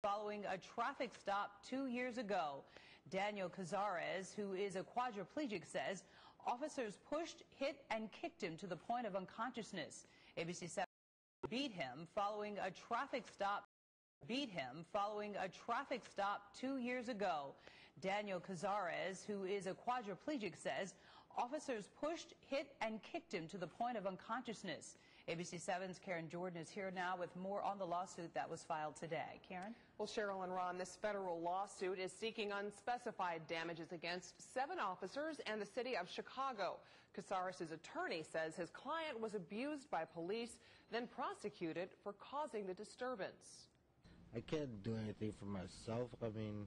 Following a traffic stop 2 years ago. Daniel Carares, who is a quadriplegic, says officers pushed, hit, and kicked him to the point of unconsciousness. ABC 7 beat him following a traffic stop 2 years ago. Daniel Carares, who is a quadriplegic, says officers pushed, hit, and kicked him to the point of unconsciousness. ABC 7's Karen Jordan is here now with more on the lawsuit that was filed today. Karen? Well, Cheryl and Ron, this federal lawsuit is seeking unspecified damages against 7 officers and the city of Chicago. Carares' attorney says his client was abused by police, then prosecuted for causing the disturbance. I can't do anything for myself. I mean,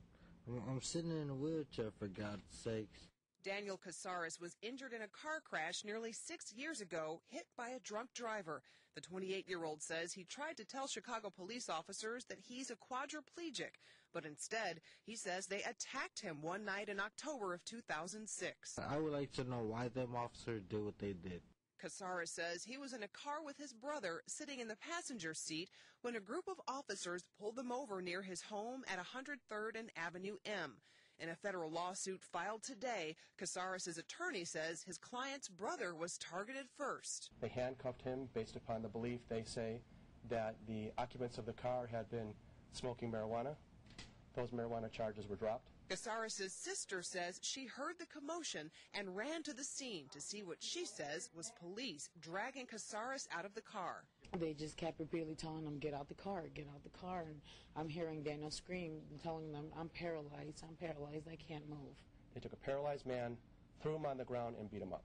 I'm sitting in a wheelchair, for God's sakes. Daniel Carares was injured in a car crash nearly 6 years ago, hit by a drunk driver. The 28-year-old says he tried to tell Chicago police officers that he's a quadriplegic, but instead, he says they attacked him one night in October of 2006. I would like to know why them officers did what they did. Carares says he was in a car with his brother sitting in the passenger seat when a group of officers pulled them over near his home at 103rd and Avenue M. In a federal lawsuit filed today, Carares' attorney says his client's brother was targeted first. They handcuffed him based upon the belief, they say, that the occupants of the car had been smoking marijuana. Those marijuana charges were dropped. Carares' sister says she heard the commotion and ran to the scene to see what she says was police dragging Carares out of the car. They just kept repeatedly telling him, get out the car, and I'm hearing Daniel scream, telling them, I'm paralyzed, I can't move. They took a paralyzed man, threw him on the ground, and beat him up.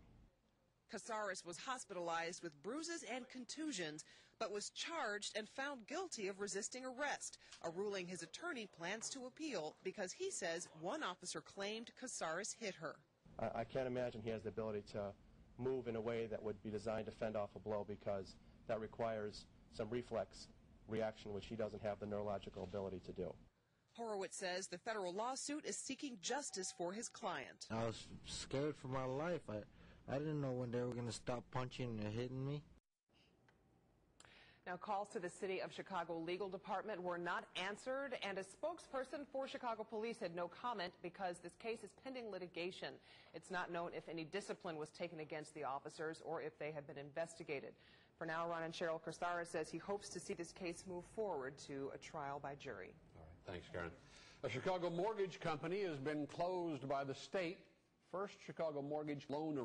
Carares was hospitalized with bruises and contusions, but was charged and found guilty of resisting arrest, a ruling his attorney plans to appeal because he says one officer claimed Carares hit her. I can't imagine he has the ability to move in a way that would be designed to fend off a blow, because that requires some reflex reaction, which he doesn't have the neurological ability to do. Horowitz says the federal lawsuit is seeking justice for his client. I was scared for my life. I didn't know when they were going to stop punching and hitting me. Now, calls to the City of Chicago Legal Department were not answered, and a spokesperson for Chicago Police had no comment because this case is pending litigation. It's not known if any discipline was taken against the officers or if they have been investigated. For now, Ron and Cheryl, Carares says he hopes to see this case move forward to a trial by jury. All right, thanks, Karen. A Chicago mortgage company has been closed by the state. First Chicago mortgage loan